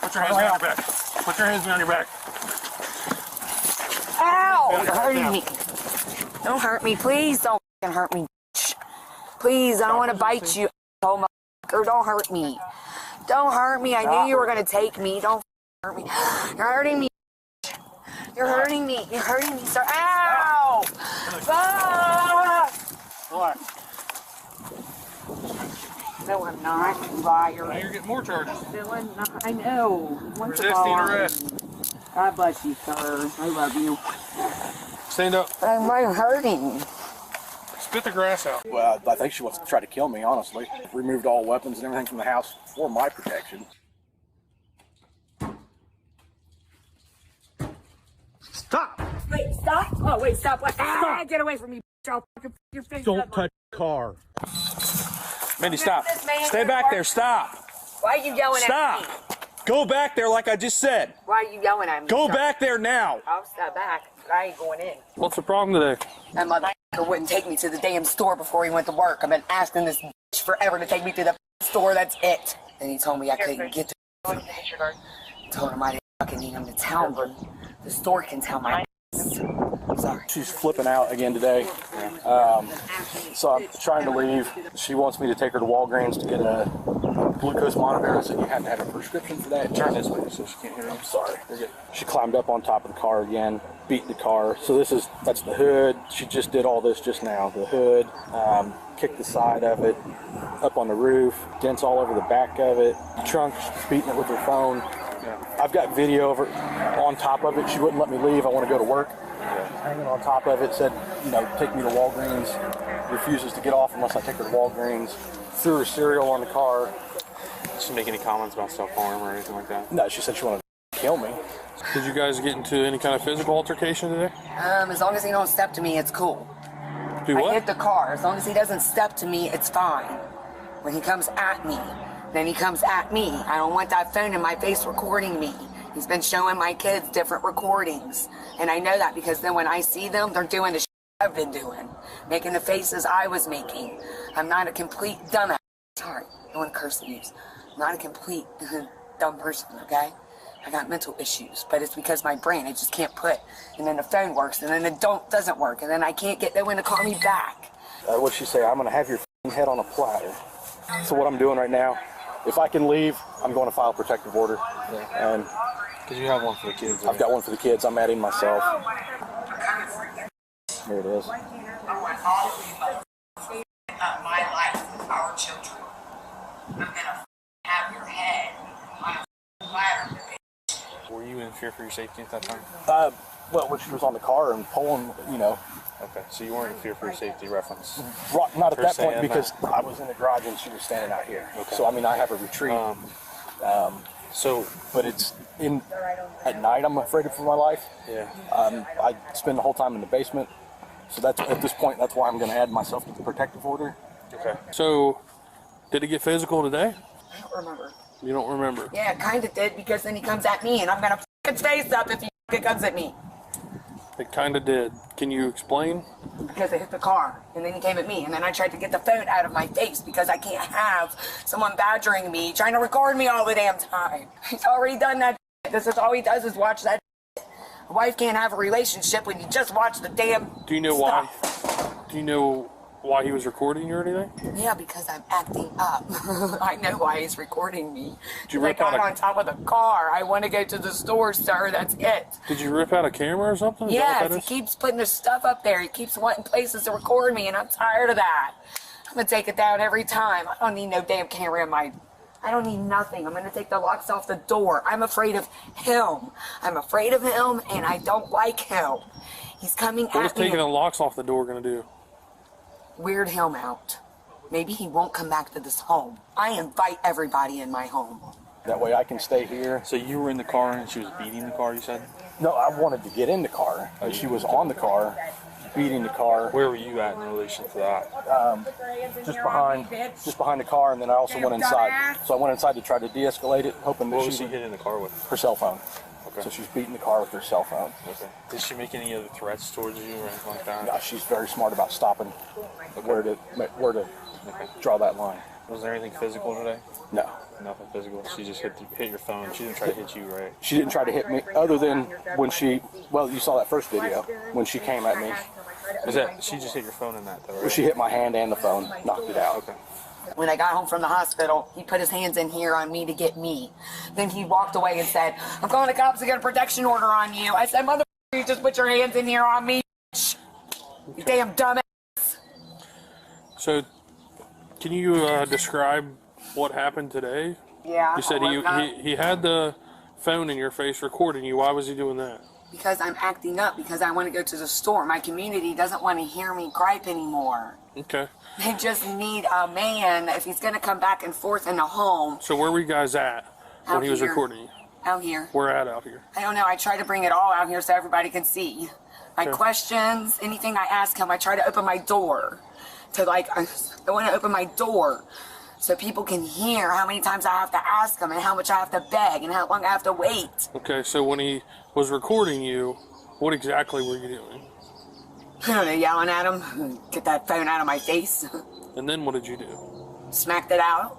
Put your hands behind your back. Put your hands behind your back. Ow! You're hurting me. Don't hurt me. Please don't fucking hurt me. Please, I don't want to bite you. Oh, motherfucker. Don't hurt me. Don't hurt me. I knew you were going to take me. Don't hurt me. You're hurting me. You're hurting me. You're hurting me, sir. Ow! Ah! Relax. No, I'm not. You liar. Now you're getting more charges. No, I'm not. I know. Once Resisting arrest. God bless you, sir. I love you. Stand up. But I'm right hurting. Spit the grass out. Well, I think she wants to try to kill me, honestly. Removed all weapons and everything from the house for my protection. Stop! Wait, stop! Oh, wait, stop! What? Ah, get away from me! I'll fucking your face. Don't touch the car. Mindy, stop. Stay back there. Stop. Why are you yelling Stop. at me? Go back there like I just said. Why are you yelling at me? Go back there now. I'll step back, but I ain't going in. What's the problem today? That motherfucker wouldn't take me to the damn store before he went to work. I've been asking this bitch forever to take me to the store. That's it. And he told me I couldn't get the food. Told him I didn't fucking need him to tell me. The store can tell my ass. Sorry. She's flipping out again today. So I'm trying to leave. She wants me to take her to Walgreens to get a glucose monitor. I said, you have to have a prescription for that. Turn this way so she can't hear me. I'm sorry. You're good. She climbed up on top of the car again, beat the car. So that's the hood. She just did all this just now. The hood, kicked the side of it, up on the roof, dents all over the back of it. The trunk, she's beating it with her phone. I've got video of her on top of it. She wouldn't let me leave. I want to go to work. Hanging on top of it, said, take me to Walgreens. Refuses to get off unless I take her to Walgreens. Threw her cereal on the car. Did she make any comments about self-harm or anything like that? No, she said she wanted to kill me. Did you guys get into any kind of physical altercation today? As long as he don't step to me, it's cool. Do I what? hit the car. As long as he doesn't step to me, it's fine. When he comes at me, then he comes at me. I don't want that phone in my face recording me. He's been showing my kids different recordings. And I know that because then when I see them, they're doing the shit I've been doing. Making the faces I was making. I'm not a complete dumbass. Sorry, I want to curse and use. I'm not a complete dumb person, okay? I got mental issues, but it's because my brain, I just can't put. And then the phone works, and then it doesn't work, and then I can't get no one to call me back. What'd she say? I'm going to have your head on a platter. So what I'm doing right now, if I can leave, I'm going to file a protective order. And Because you have one for the kids. I've got one for the kids. I'm adding myself. There it is. I want all of you of my life, our children. I'm gonna have your head on a platter. Were you in fear for your safety at that time? Well, when she was on the car and pulling, Okay, so you weren't in fear for your safety reference. not at that saying point because I was in the garage and she was standing out here. Okay. So, I have a retreat. But it's at night I'm afraid for my life. Yeah. I spend the whole time in the basement. So that's at this point, that's why I'm going to add myself to the protective order. Okay. So, did it get physical today? I don't remember. You don't remember? Yeah, it kind of did because then he comes at me and I'm gonna f his face up if he comes at me. It kind of did. Can you explain? Because I hit the car and then he came at me and then I tried to get the phone out of my face because I can't have someone badgering me, trying to record me all the damn time. He's already done that. This is all he does is watch that. A wife can't have a relationship when you just watch the damn Do you know stuff. why? Do you know why he was recording you or anything? Yeah, because I'm acting up. I know why he's recording me. Did you I rip got out a- on top of the car. I want to go to the store, sir. That's it. Did you rip out a camera or something? Is that what Yes, that he is? keeps putting his stuff up there. He keeps wanting places to record me, and I'm tired of that. I'm going to take it down every time. I don't need no damn camera in my... I don't need nothing. I'm going to take the locks off the door. I'm afraid of him. I'm afraid of him, and I don't like him. He's coming What is at me. taking the locks off the door going to do? Weird him out. Maybe he won't come back to this home. I invite everybody in my home. That way I can stay here. So you were in the car and she was beating the car, you said? No, I wanted to get in the car. And she was on the car, beating the car. Where were you at in relation to that? Just behind the car, and then I also went inside. So I went inside to try to de-escalate it, hoping that What was she she would hitting the car with? her cell phone. Okay. So she's beating the car with her cell phone. Okay. Did she make any other threats towards you or anything like that? She's very smart about stopping where to draw that line. Was there anything physical today? No. Nothing physical. She just hit your phone. She didn't try to hit you, right? She didn't try to hit me, other than when you saw that first video, when she came at me. She just hit your phone in that, though, right? She hit my hand and the phone, knocked it out. Okay. When I got home from the hospital, he put his hands in here on me to get me. Then he walked away and said, I'm calling the cops to get a protection order on you. I said, mother, you just put your hands in here on me. You damn dumbass. So, can you describe what happened today? Yeah. You said he had the phone in your face recording you. Why was he doing that? Because I'm acting up, because I want to go to the store. My community doesn't want to hear me gripe anymore. Okay. They just need a man, if he's going to come back and forth in the home. So where were you guys at when Out he was here. recording you? Out here. Where at out here? I don't know. I try to bring it all out here so everybody can see. My Okay. questions, anything I ask him, I try to open my door. I want to open my door so people can hear how many times I have to ask him and how much I have to beg and how long I have to wait. Okay, so when he was recording you, what exactly were you doing? I don't know, yelling at him, get that phone out of my face, And then what did you do? smacked it out.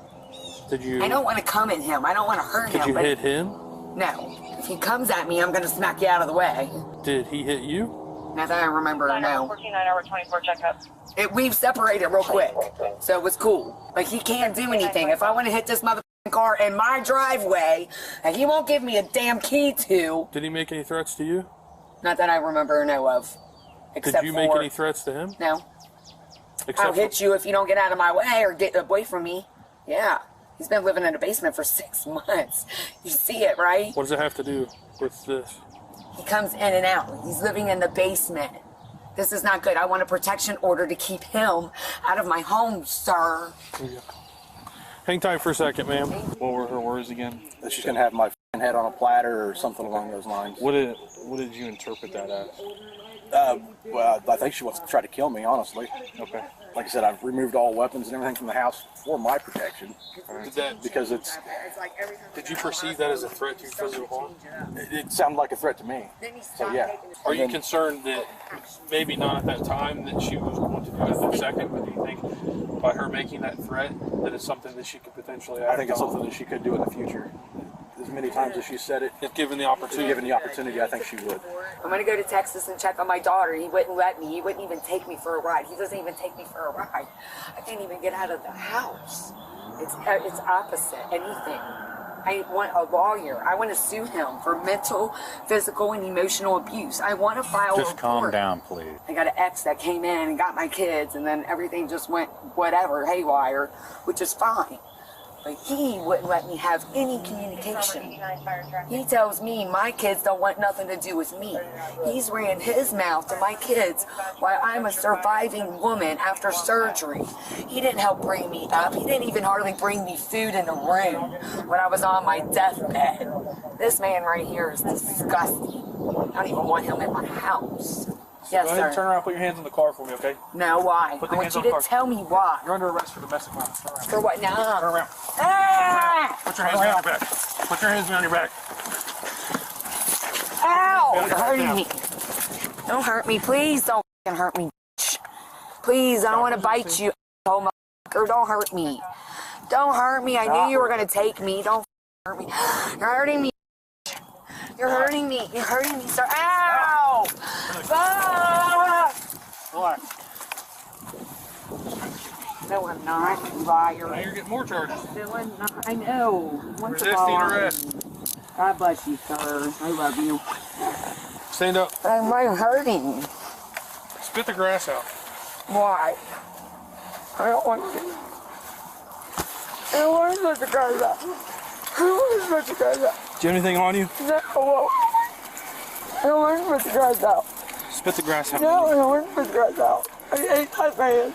Did you? I don't want to come at him. I don't want to hurt Did him. you but hit him? No. If he comes at me, I'm going to smack you out of the way. Did he hit you? Now that I remember, no. 14, 9 hour 24 checkup. We've separated real quick, so it was cool. Like, he can't do anything. If I want to hit this motherfucking car in my driveway, and he won't give me a damn key to, Did he make any threats to you? not that I remember or know of. Did Except you make for, any threats to him? No. Except I'll hit you if you don't get out of my way or get away from me. Yeah. He's been living in a basement for 6 months. You see it, right? What does it have to do with this? He comes in and out. He's living in the basement. This is not good. I want a protection order to keep him out of my home, sir. Yeah. Hang tight for a second, ma'am. What were her words again? That she's gonna have my f***ing head on a platter or something along those lines. What did you interpret that as? Well, I think she wants to try to kill me, honestly. Okay. Like I said, I've removed all weapons and everything from the house for my protection because Did you perceive that as a threat to your physical harm? it sounded like a threat to me. So yeah. Are you concerned that maybe not at that time that she was going to do it at the second, but do you think by her making that threat that it's something that she could potentially act I think it's on? something that she could do in the future. As many times as she said it, If given the opportunity. given the opportunity, I think she would. I'm gonna go to Texas and check on my daughter. He wouldn't let me. He wouldn't even take me for a ride. He doesn't even take me for a ride. I can't even get out of the house. It's opposite anything. I want a lawyer. I want to sue him for mental, physical, and emotional abuse. I want to file a Just calm report. down, please. I got an ex that came in and got my kids, and then everything just went whatever, haywire, which is fine. But he wouldn't let me have any communication. He tells me my kids don't want nothing to do with me. He's ran his mouth to my kids while I'm a surviving woman after surgery. He didn't help bring me up. He didn't even hardly bring me food in the room when I was on my deathbed. This man right here is disgusting. I don't even want him in my house. Yes, Go ahead and turn sir. around and put your hands on the car for me, okay? No, why? Put the I want hands you on the to car. tell me why. You're under arrest for domestic violence. Turn around. For what? Turn Nah. around. Ah! Put your hands behind your back. Put your hands behind your back. Ow! You're Down. hurting me. Don't hurt me. Please don't fucking hurt me. Bitch. Please, I don't want to bite you, asshole motherfucker. Don't hurt me. Don't hurt me. I knew you were going to take me. Don't hurt me. You're hurting me. You're hurting me. You're hurting me, sir. Ow! Ah! Relax. No, I'm not. You liar. Now you're getting more charges. No, I'm not. I know. Once Resisting arrest. God bless you, sir. I love you. Stand up. I'm hurting. Spit the grass out. Why? I don't want to. I don't want to let the guys out. I don't want to let the guys out. Do you have anything on you? No, I don't want to let the guys out. Spit the grass out. No, I don't want to let the guys out. I hate that man.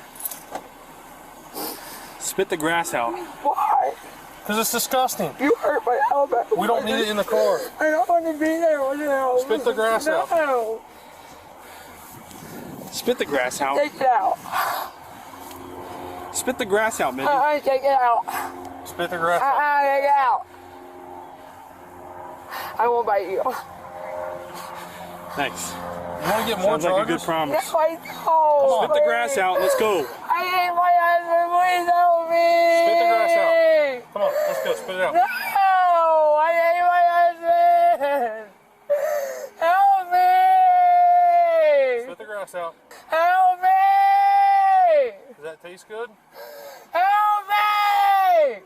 Spit the grass out. Why? Because it's disgusting. You hurt my elbow. We don't need it in the car. I don't want to be there with him. Spit the grass out. No. Spit the grass out. Take it out. Spit the grass out, Mindy. Take it out. Spit the grass out. Take it out. I won't bite you. Thanks. You want to get more Sounds like a charges? good promise. No, I don't. Spit the grass out. Let's go. I hate my husband. Please help me. Spit the Come on, let's go. Spit it out. No! I hate my husband! Help me! Spit the grass out. Help me! Does that taste good? Help me!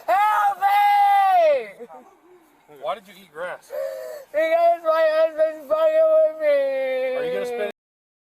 Help me! Why did you eat grass? Because my husband's fucking with me! Are you gonna spit